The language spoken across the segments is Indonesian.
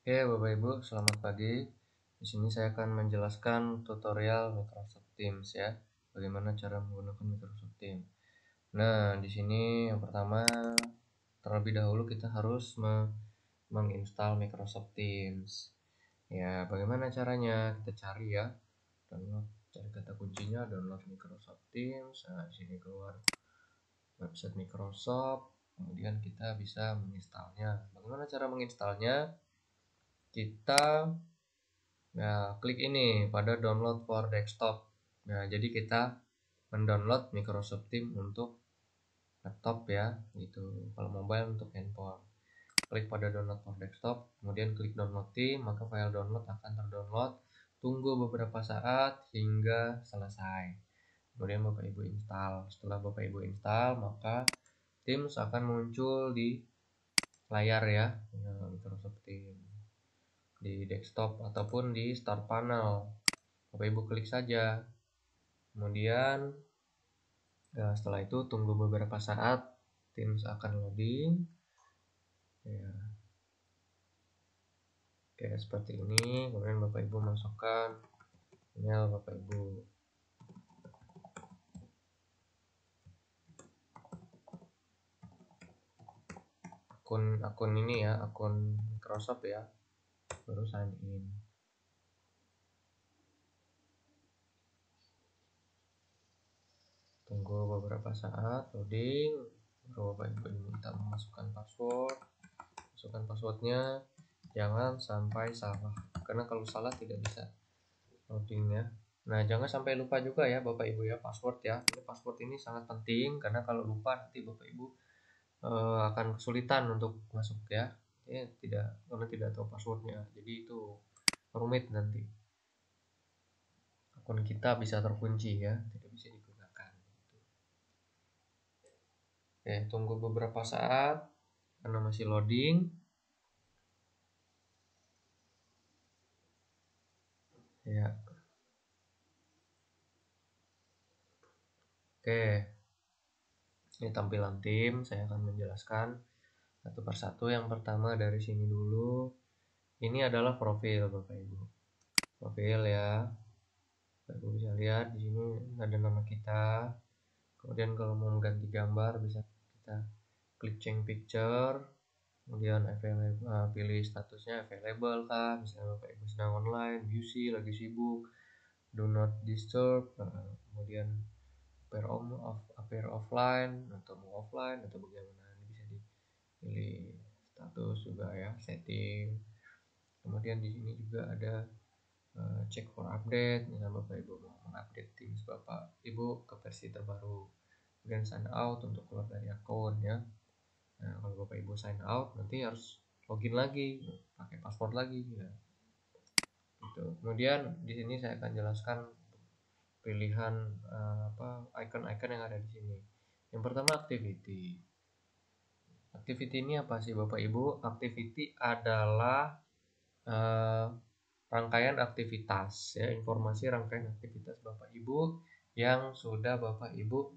Oke, Bapak Ibu, selamat pagi. Di sini saya akan menjelaskan tutorial Microsoft Teams ya. Bagaimana cara menggunakan Microsoft Teams. Nah, di sini yang pertama terlebih dahulu kita harus menginstal Microsoft Teams. Ya, bagaimana caranya? Kita cari ya. Download, cari kata kuncinya download Microsoft Teams. Nah, di sini keluar website Microsoft. Kemudian kita bisa menginstalnya. Bagaimana cara menginstalnya? Kita klik ini pada download for desktop. Nah, jadi kita mendownload Microsoft Teams untuk laptop ya, gitu. Kalau mobile untuk handphone. Klik pada download for desktop, kemudian klik download Teams, maka file download akan terdownload. Tunggu beberapa saat hingga selesai. Kemudian Bapak Ibu install. Setelah Bapak Ibu install, maka Teams akan muncul di layar ya, Microsoft Teams di desktop ataupun di start panel. Bapak Ibu klik saja. Kemudian setelah itu tunggu beberapa saat, Teams akan loading ya. Oke, seperti ini. Kemudian Bapak Ibu masukkan email Bapak Ibu. Akun ini ya, akun Microsoft ya, baru sign in. Tunggu beberapa saat loading, baru Bapak Ibu minta memasukkan password. Masukkan passwordnya, jangan sampai salah, karena kalau salah tidak bisa loading ya. Nah, jangan sampai lupa juga ya Bapak Ibu ya password ya. Ini password ini sangat penting, karena kalau lupa nanti Bapak Ibu akan kesulitan untuk masuk ya. Karena tidak tahu passwordnya, jadi itu rumit nanti. Akun kita bisa terkunci ya, tidak bisa digunakan. Oke, tunggu beberapa saat karena masih loading. Ya. Oke. Ini tampilan tim, saya akan menjelaskan satu persatu. Yang pertama dari sini dulu. Ini adalah profil Bapak Ibu. Profil ya. Bapak Ibu bisa lihat di sini ada nama kita. Kemudian kalau mau mengganti gambar bisa kita klik change picture. Kemudian pilih statusnya available kah, misalnya Bapak Ibu sedang online, busy, lagi sibuk, do not disturb. Kemudian appear offline atau mau offline atau bagaimana, ini bisa dipilih status juga ya, setting. Kemudian di sini juga ada check for update, misalnya Bapak Ibu mau mengupdate Teams Bapak Ibu ke versi terbaru. Kemudian sign out untuk keluar dari akun ya. Nah, kalau Bapak Ibu sign out nanti harus login lagi, pakai password lagi ya. Gitu. Kemudian di sini saya akan jelaskan pilihan icon-icon yang ada di sini. Yang pertama activity. Activity ini apa sih Bapak Ibu? Activity adalah rangkaian aktivitas ya, informasi rangkaian aktivitas Bapak Ibu yang sudah Bapak Ibu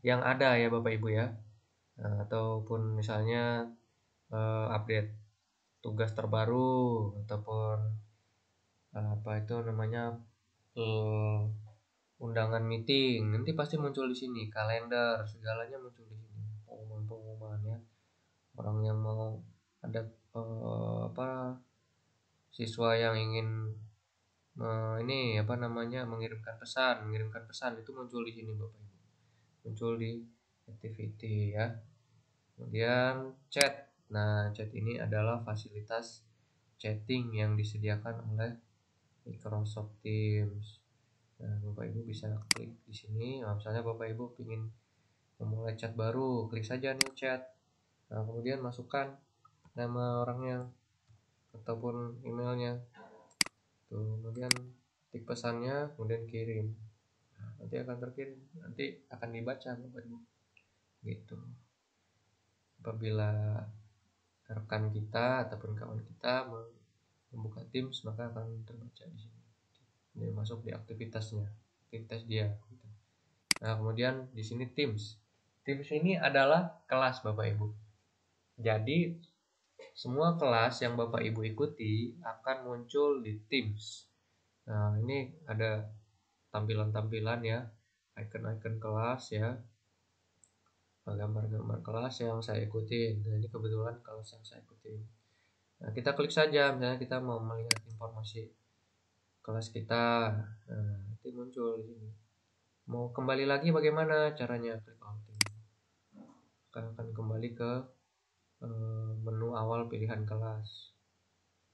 yang ada ya Bapak Ibu ya, ataupun misalnya update tugas terbaru ataupun apa itu namanya undangan meeting, nanti pasti muncul di sini, kalender segalanya muncul di sini, pengumuman ya, orang yang mau ada siswa yang ingin mengirimkan pesan itu muncul di sini Bapak Ibu, muncul di activity ya. Kemudian chat. Nah, chat ini adalah fasilitas chatting yang disediakan oleh Microsoft Teams. Nah, Bapak Ibu bisa klik di sini. Nah, misalnya Bapak Ibu ingin memulai chat baru, klik saja new chat. Nah, kemudian masukkan nama orangnya ataupun emailnya. Tuh, kemudian ketik pesannya, kemudian kirim. Nah, nanti akan terkirim, nanti akan dibaca Bapak Ibu. Gitu. Apabila rekan kita ataupun kawan kita membuka Teams, maka akan terbaca di sini. Dia masuk di aktivitas dia. Gitu. Nah, kemudian di sini Teams. Teams ini adalah kelas Bapak Ibu. Jadi semua kelas yang Bapak Ibu ikuti akan muncul di Teams. Nah, ini ada tampilan-tampilan ya, icon-icon kelas ya, gambar-gambar kelas yang saya ikutin. Nah, ini kebetulan kelas yang saya ikutin. Nah, kita klik saja, misalnya kita mau melihat informasi kelas kita. Nah, nanti muncul di sini. Mau kembali lagi bagaimana caranya? Klik outing. Akan kembali ke menu awal pilihan kelas.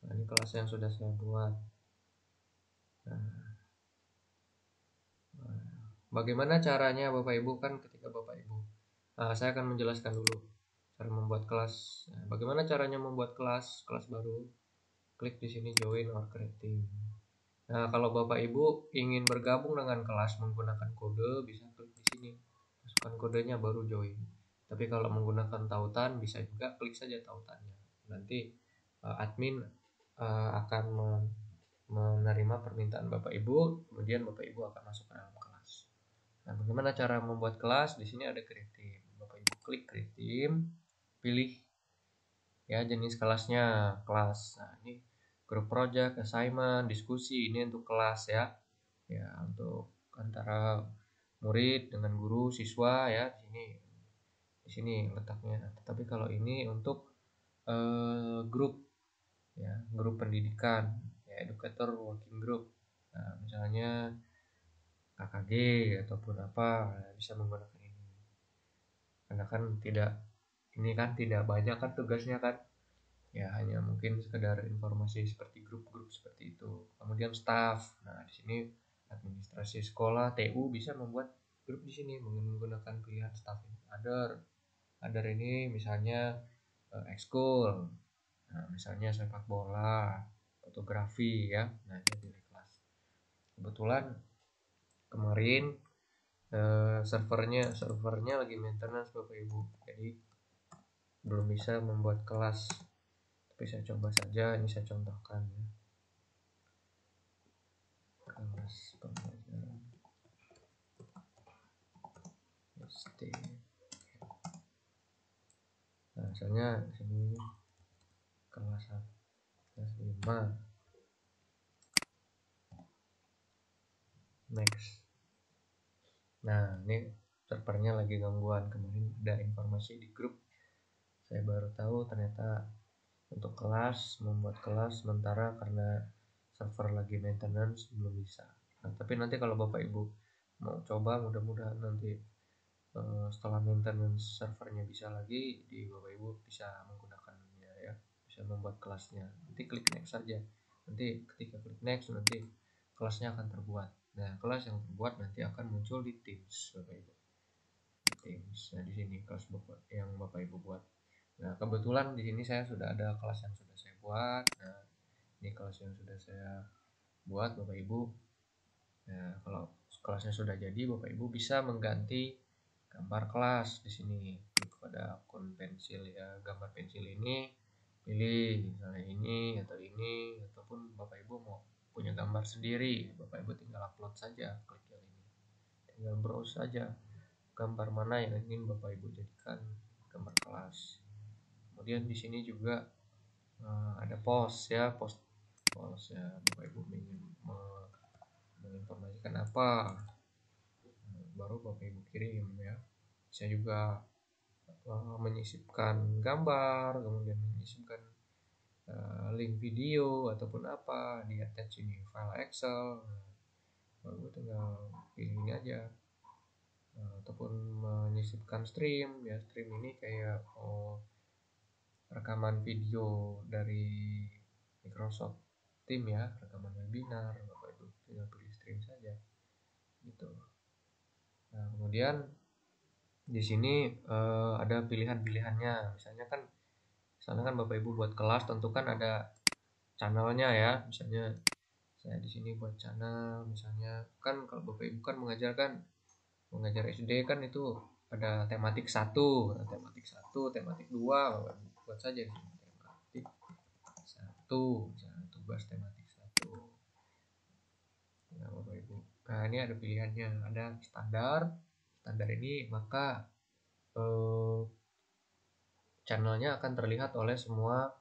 Nah, ini kelas yang sudah saya buat. Nah, bagaimana caranya Bapak Ibu kan ketika Bapak Ibu. Nah, saya akan menjelaskan dulu cara membuat kelas. Nah, bagaimana caranya membuat kelas baru? Klik di sini join or creating. Nah, kalau Bapak Ibu ingin bergabung dengan kelas menggunakan kode, bisa klik di sini. Masukkan kodenya baru join. Tapi kalau menggunakan tautan bisa juga klik saja tautannya. Nanti admin akan menerima permintaan Bapak Ibu, kemudian Bapak Ibu akan masuk ke dalam kelas. Nah, bagaimana cara membuat kelas? Di sini ada create team. Bapak Ibu klik create team, pilih ya jenis kelasnya, kelas. Nah, ini group project, assignment, diskusi, ini untuk kelas ya. Ya, untuk antara murid dengan guru, siswa ya, di sini letaknya. Tetapi kalau ini untuk grup ya, grup pendidikan, ya educator working group. Nah, misalnya KKG ataupun apa, bisa menggunakan ini. Karena kan ini kan tidak banyak kan tugasnya kan, ya hanya mungkin sekedar informasi seperti grup-grup seperti itu. Kemudian staff, nah di sini administrasi sekolah, TU bisa membuat grup di sini menggunakan pilihan staff ini. Other ini misalnya ekskul, nah misalnya sepak bola, fotografi ya. Nah ini pilih kelas. Kebetulan kemarin servernya lagi maintenance Bapak Ibu, jadi belum bisa membuat kelas. Tapi saya coba saja, ini saya contohkan ya. Kelas pembelajaran SD. Nah, misalnya sini kelas 5 next. Nah, ini servernya lagi gangguan. Kemarin ada informasi di grup, saya baru tahu ternyata untuk kelas, membuat kelas sementara karena server lagi maintenance belum bisa. Nah, tapi nanti kalau Bapak Ibu mau coba, mudah-mudahan nanti setelah maintenance servernya bisa lagi, di Bapak Ibu bisa menggunakannya ya, bisa membuat kelasnya. Nanti klik next saja. Nanti ketika klik next, nanti kelasnya akan terbuat. Nah, kelas yang terbuat nanti akan muncul di Teams Bapak Ibu. Di Teams. Nah, di sini kelas yang Bapak Ibu buat. Nah, kebetulan di sini saya sudah ada kelas yang sudah saya buat. Nah, ini kelas yang sudah saya buat Bapak Ibu. Nah, kalau kelasnya sudah jadi, Bapak Ibu bisa mengganti gambar kelas di sini. Klik pada akun pensil ya, gambar pensil ini, pilih misalnya ini atau ini, ataupun Bapak Ibu mau punya gambar sendiri, Bapak Ibu tinggal upload saja, klik yang ini. Tinggal browse saja gambar mana yang ingin Bapak Ibu jadikan gambar kelas. Kemudian di sini juga ada post ya, post ya, Bapak Ibu ingin menginformasikan apa, baru Bapak Ibu kirim ya. Saya juga menyisipkan gambar, kemudian menyisipkan link video ataupun apa di attach ini file Excel. Baru tinggal pilih ini aja, ataupun menyisipkan stream ya. Stream ini kayak rekaman video dari Microsoft Team ya, rekaman webinar. Bapak Ibu tinggal pilih stream saja gitu. Nah, kemudian di sini ada pilihan-pilihannya. Misalnya kan Bapak Ibu buat kelas, tentu kan ada channelnya ya. Misalnya saya di sini buat channel, misalnya kan kalau Bapak Ibu kan mengajar SD kan itu ada tematik 1, tematik 2, Bapak Ibu buat saja di sini tematik 1, misalnya tugas tematik 1. Nah, Bapak Ibu. Nah, ini ada pilihannya, ada standar. Standar ini maka channelnya akan terlihat oleh semua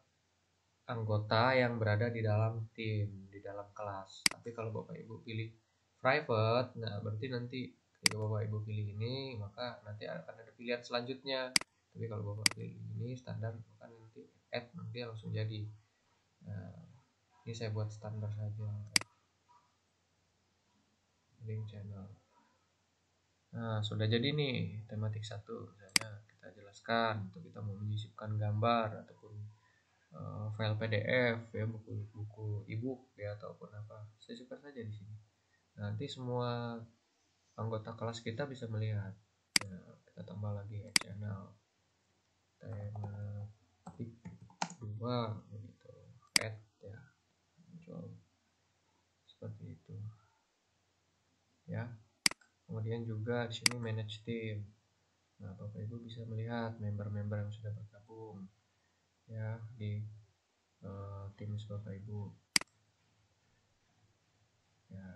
anggota yang berada di dalam tim, di dalam kelas. Tapi kalau Bapak Ibu pilih private, nah berarti nanti ketika Bapak Ibu pilih ini, maka nanti akan ada pilihan selanjutnya. Tapi kalau Bapak pilih ini standar, maka nanti add nanti langsung jadi. Nah, ini saya buat standar saja, link channel. Nah, sudah jadi nih tematik 1. Misalnya kita jelaskan untuk kita mau menyisipkan gambar ataupun file PDF ya, buku e-book ya ataupun apa. Saya sisipkan saja di sini. Nanti semua anggota kelas kita bisa melihat. Ya, kita tambah lagi channel tematik 2 begitu. Add ya. Muncul seperti itu. Ya. Kemudian juga di sini manage team. Nah, Bapak Ibu bisa melihat member-member yang sudah bergabung ya di tim Bapak Ibu. Ya.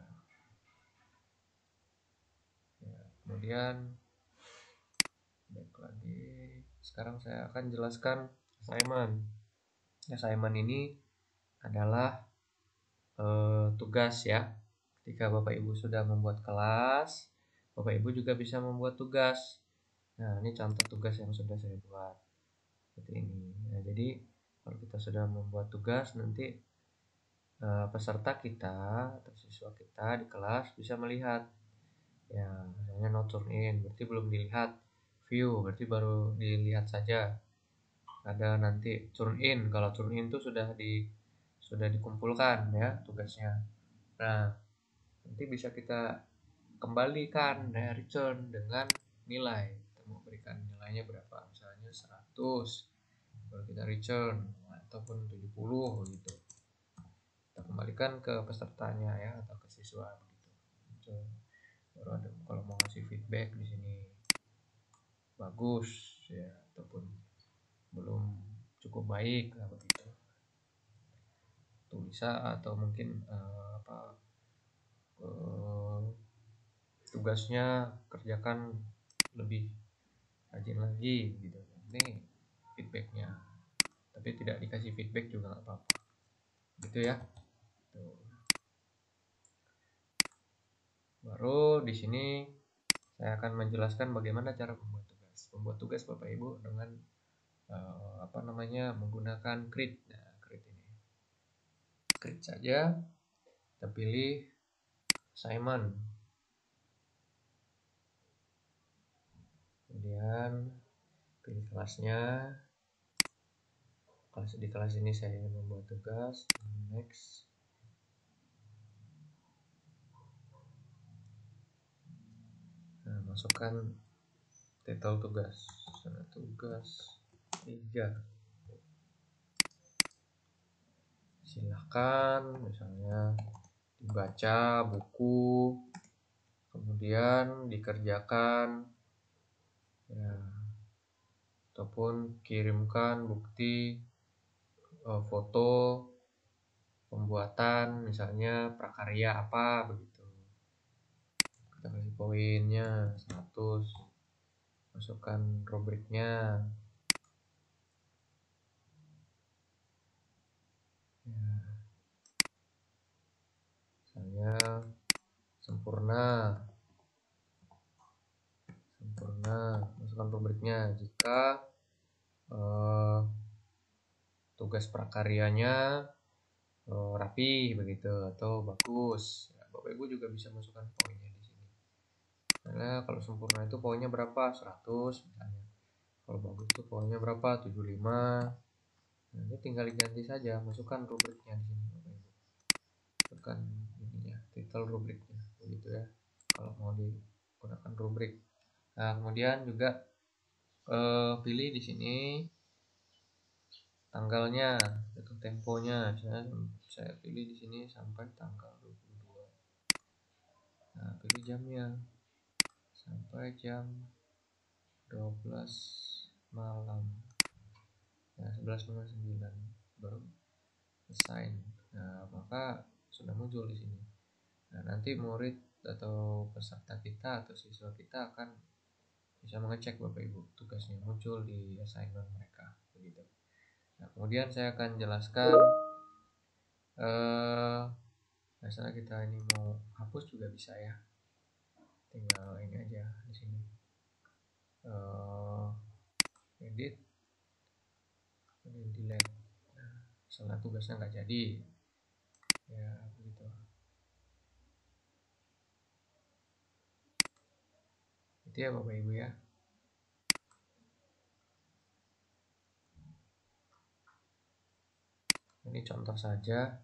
Ya, kemudian baik lagi. Sekarang saya akan jelaskan assignment. Assignment ini adalah tugas ya. Ketika Bapak Ibu sudah membuat kelas, Bapak Ibu juga bisa membuat tugas. Nah, ini contoh tugas yang sudah saya buat seperti ini. Nah, jadi kalau kita sudah membuat tugas, nanti peserta kita atau siswa kita di kelas bisa melihat. Ya, misalnya not turn in, berarti belum dilihat. View, berarti baru dilihat saja. Ada nanti turn in, kalau turn in itu sudah dikumpulkan ya tugasnya. Nah, nanti bisa kita kembalikan ya, return dengan nilai. Kita mau berikan nilainya berapa, misalnya 100, baru kita return, ataupun 70 gitu. Kita kembalikan ke pesertanya ya, atau ke siswa begitu. Baru ada kalau mau ngasih feedback di sini bagus ya ataupun belum cukup baik lah begitu. Tuh bisa, atau mungkin tugasnya kerjakan lebih rajin lagi gitu. Ini feedbacknya. Tapi tidak dikasih feedback juga nggak apa-apa. Gitu ya. Tuh. Baru di sini saya akan menjelaskan bagaimana cara membuat tugas. Membuat tugas Bapak Ibu dengan menggunakan Grid. Nah, Grid ini. Grid saja. Kita pilih assignment. Kemudian pilih kelasnya. Di kelas ini saya membuat tugas. Next. Nah, masukkan title tugas. Tugas 3. Silahkan misalnya dibaca buku, kemudian dikerjakan ya, ataupun kirimkan bukti foto pembuatan misalnya prakarya apa begitu. Kita kasih poinnya 100, masukkan rubriknya ya. Misalnya sempurna, masukkan rubriknya. Jika tugas prakaryanya rapi begitu atau bagus ya, Bapak Ibu juga bisa masukkan poinnya di sini. Karena kalau sempurna itu poinnya berapa, 100 misalnya. Kalau bagus itu poinnya berapa, 75. Nah, ini tinggal diganti saja, masukkan rubriknya di sini Bapak Ibu. Masukkan ininya, title rubriknya begitu ya. Kalau mau digunakan rubrik. Nah, kemudian juga pilih di sini tanggalnya atau temponya. Saya pilih di sini sampai tanggal 22. Nah, pilih jamnya sampai jam 12 malam. Nah, 11.59 baru assign. Nah, maka sudah muncul di sini. Nah, nanti murid atau peserta kita atau siswa kita akan bisa mengecek Bapak Ibu tugasnya muncul di assignment mereka begitu. Nah, kemudian saya akan jelaskan misalnya kita ini mau hapus juga bisa ya, tinggal ini aja di sini edit kemudian delete. Nah, misalnya tugasnya nggak jadi ya begitu. Itu ya Bapak Ibu ya. Ini contoh saja.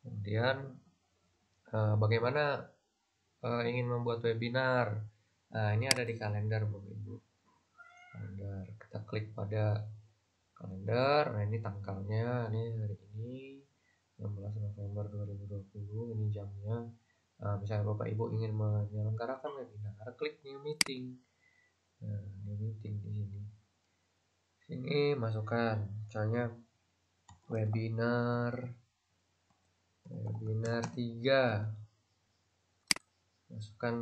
Kemudian bagaimana ingin membuat webinar. Nah, ini ada di kalender Bapak Ibu. Kalender. Kita klik pada kalender. Nah, ini tanggalnya. Ini hari ini 16 November 2020. Ini jamnya. Nah, misalnya Bapak Ibu ingin menyelenggarakan webinar, klik new meeting. Nah, new meeting di sini. Sini masukkan misalnya webinar 3. Masukkan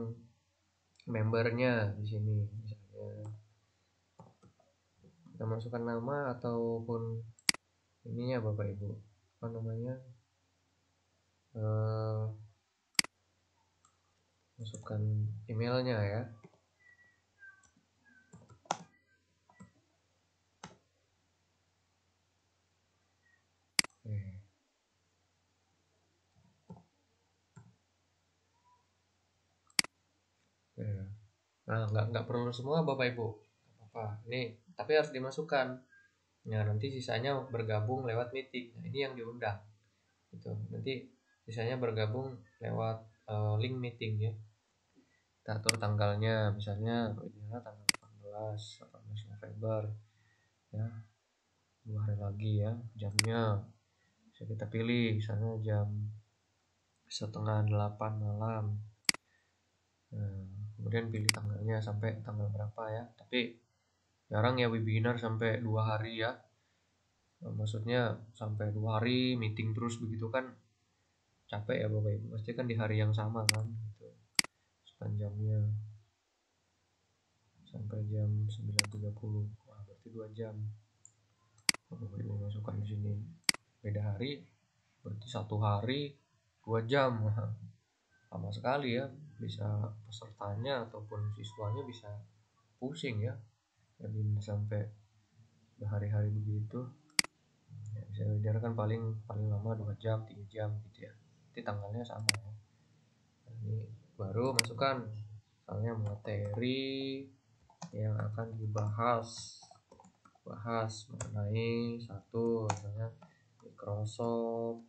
membernya di sini misalnya. Kita masukkan nama ataupun ininya Bapak Ibu. Apa namanya? Masukkan emailnya ya. Oke. Ya. Nah, nggak perlu semua Bapak Ibu. Apa? Ini tapi harus dimasukkan. Ya, nanti sisanya bergabung lewat meeting. Nah, ini yang diundang. Gitu. Nanti sisanya bergabung lewat link meeting ya. Kita atur tanggalnya, misalnya webinar tanggal 18 November ya. 2 hari lagi ya. Jamnya bisa kita pilih, misalnya jam 7:30 malam. Nah, kemudian pilih tanggalnya sampai tanggal berapa ya. Tapi jarang ya webinar sampai 2 hari ya. Maksudnya sampai 2 hari meeting terus begitu kan capek ya Bapak Ibu. Pasti kan di hari yang sama kan gitu. Jamnya sampai jam 9:30. Wah, berarti 2 jam. Bapak Ibu masukkan di sini. Beda hari berarti 1 hari 2 jam. Lama sekali ya. Bisa pesertanya ataupun siswanya bisa pusing ya. Jadi sampai berhari-hari begitu. Ya, bisa belajar kan paling lama 2 jam 3 jam gitu ya. Nanti tanggalnya sama ya. Nah, ini baru masukkan misalnya materi yang akan bahas mengenai satu misalnya Microsoft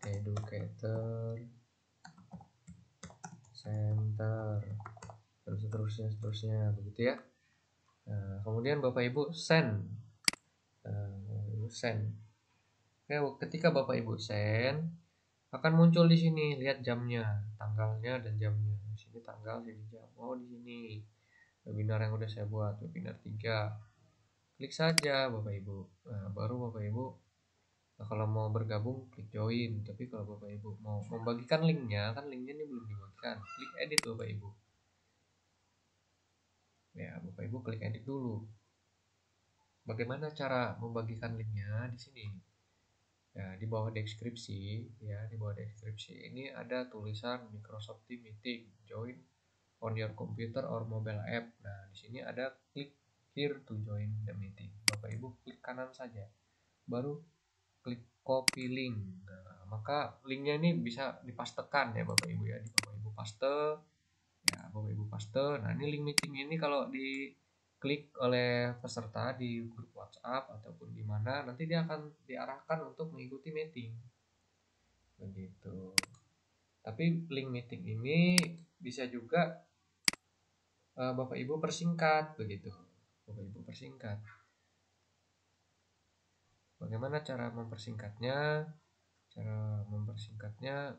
Educator Center dan seterusnya begitu ya. Nah, kemudian Bapak Ibu send. Ketika Bapak Ibu send akan muncul di sini, lihat jamnya, tanggalnya dan jamnya. Di sini tanggal, sini jam. Oh, di sini webinar yang udah saya buat, webinar 3. Klik saja Bapak Ibu. Nah, baru Bapak Ibu kalau mau bergabung klik join. Tapi kalau Bapak Ibu mau membagikan linknya, kan linknya ini belum dibagikan. Klik edit Bapak Ibu. Ya, Bapak Ibu klik edit dulu. Bagaimana cara membagikan linknya di sini? Ya, di bawah deskripsi, ini ada tulisan Microsoft Teams Meeting, join on your computer or mobile app. Nah, di sini ada klik here to join the meeting. Bapak Ibu klik kanan saja. Baru klik copy link. Nah, maka linknya ini bisa dipastekan ya Bapak Ibu ya. Di Bapak Ibu paste. Ya, Bapak Ibu paste. Nah, ini link meeting ini kalau diklik oleh peserta di grup WhatsApp ataupun di mana, nanti dia akan diarahkan untuk mengikuti meeting. Begitu. Tapi link meeting ini bisa juga Bapak Ibu persingkat begitu. Bapak Ibu persingkat. Bagaimana cara mempersingkatnya? Cara mempersingkatnya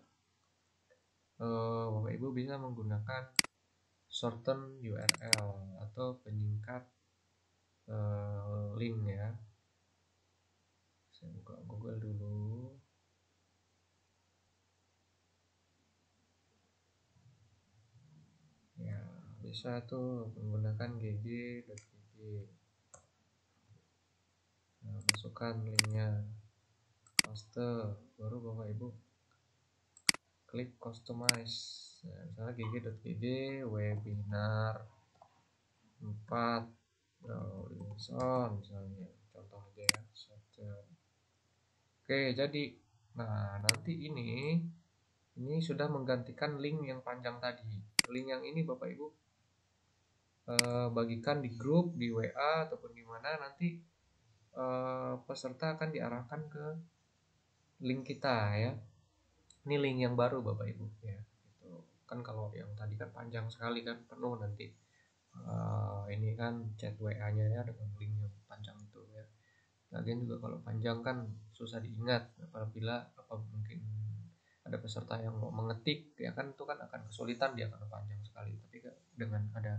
Bapak Ibu bisa menggunakan shorten URL atau penyingkat link ya. Saya buka Google dulu. Ya, bisa tuh menggunakan gg.gg. Nah, masukkan linknya, paste, baru Bapak Ibu klik customize. Nah, misalnya gg.gg webinar 4 Rawlinson misalnya, contoh aja ya. Oke, jadi nah nanti ini sudah menggantikan link yang panjang tadi. Link yang ini Bapak Ibu bagikan di grup, di WA ataupun di mana, nanti peserta akan diarahkan ke link kita ya. Ini link yang baru Bapak Ibu ya. Gitu. Kan kalau yang tadi kan panjang sekali kan, penuh nanti. Ini kan chat WA-nya ya dengan link yang panjang itu ya. Lagian juga kalau panjang kan susah diingat, apabila mungkin ada peserta yang mau mengetik ya kan, itu kan akan kesulitan dia karena panjang sekali. Tapi dengan ada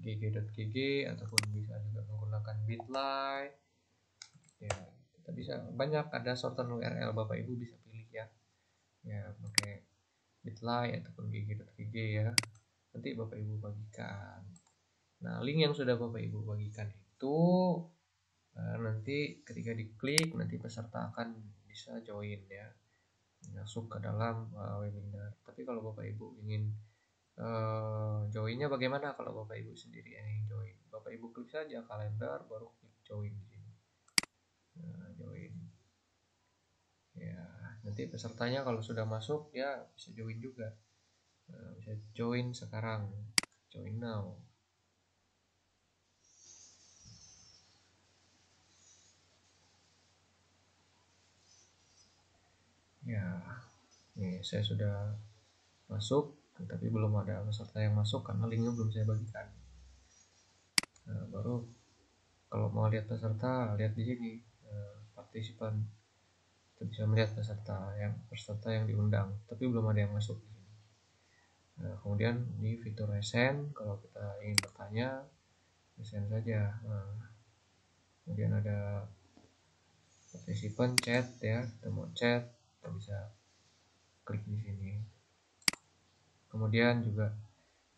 gg.gg ataupun bisa juga menggunakan bitly ya, kita bisa banyak, ada shorten URL Bapak Ibu bisa pilih ya pakai bitly ataupun gg.gg ya, nanti Bapak Ibu bagikan. Nah, link yang sudah Bapak Ibu bagikan itu nanti ketika diklik, nanti peserta akan bisa join ya, masuk ke dalam webinar. Tapi kalau Bapak Ibu ingin joinnya bagaimana? Kalau Bapak Ibu sendiri yang ingin join, Bapak Ibu klik saja kalender, baru klik join di sini. Nah, join ya, nanti pesertanya kalau sudah masuk ya bisa join juga. Nah, bisa join sekarang, join now. Ya, nih saya sudah masuk, tapi belum ada peserta yang masuk karena linknya belum saya bagikan. Nah, baru kalau mau lihat peserta, lihat di sini partisipan, kita bisa melihat peserta yang diundang, tapi belum ada yang masuk di sini. Nah, kemudian di fitur resend, kalau kita ingin bertanya, resend saja. Nah, kemudian ada partisipan chat ya, kita mau chat, kita bisa klik di sini. Kemudian juga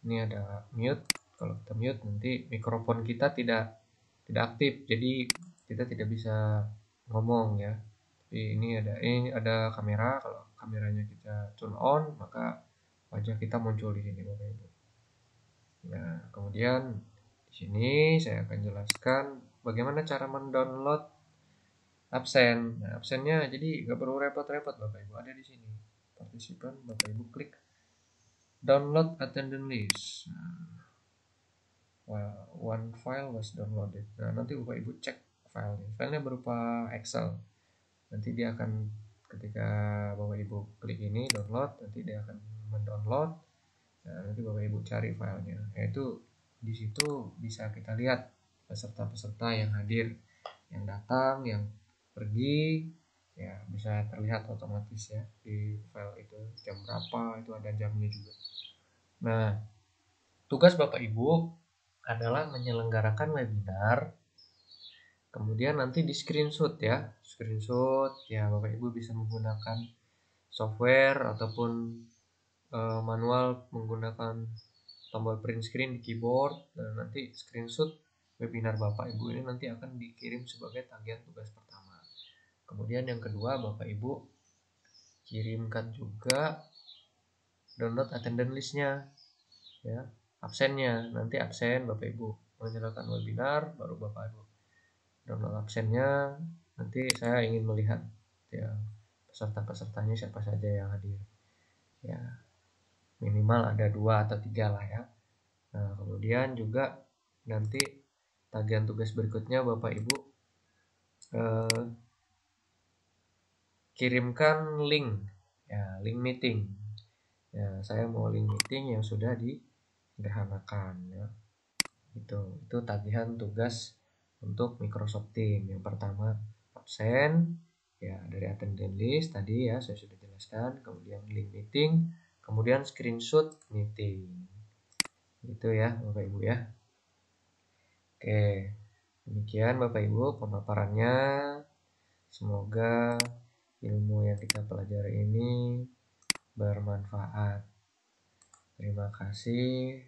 ini ada mute. Kalau kita mute, nanti mikrofon kita tidak aktif, jadi kita tidak bisa ngomong ya. Tapi ini ada kamera. Kalau kameranya kita turn on, maka wajah kita muncul di sini Bapak Ibu. Nah, kemudian di sini saya akan jelaskan bagaimana cara mendownload absen. Nah, absennya jadi nggak perlu repot-repot Bapak Ibu, ada di sini. Partisipan, Bapak Ibu klik download attendance list. Nah, one file was downloaded. Nah, nanti Bapak Ibu cek filenya. Filenya berupa Excel. Nanti dia akan, ketika Bapak Ibu klik ini download, nanti dia akan mendownload. Nah, nanti Bapak Ibu cari filenya. Yaitu di situ bisa kita lihat peserta-peserta yang hadir, yang datang, yang pergi, ya bisa terlihat otomatis ya di file itu, jam berapa, itu ada jamnya juga. Nah, tugas Bapak Ibu adalah menyelenggarakan webinar, kemudian nanti di screenshot ya, Bapak Ibu bisa menggunakan software ataupun manual menggunakan tombol print screen di keyboard. Dan nanti screenshot webinar Bapak Ibu ini nanti akan dikirim sebagai tagihan tugas pertama. Kemudian yang kedua, Bapak Ibu kirimkan juga download attendance listnya ya, absennya. Nanti absen Bapak Ibu menyelenggarakan webinar, baru Bapak Ibu download absennya. Nanti saya ingin melihat ya peserta-pesertanya siapa saja yang hadir ya, minimal ada 2 atau 3 lah ya. Nah, kemudian juga nanti tagihan tugas berikutnya Bapak Ibu kirimkan link ya, link meeting ya. Saya mau link meeting yang sudah disederhanakan ya. Itu tagihan tugas untuk Microsoft Teams. Yang pertama absen ya, dari attendance list tadi ya saya sudah jelaskan, kemudian link meeting, kemudian screenshot meeting. Itu ya Bapak Ibu ya. Oke, demikian Bapak Ibu pemaparannya. Semoga ilmu yang kita pelajari ini bermanfaat. Terima kasih.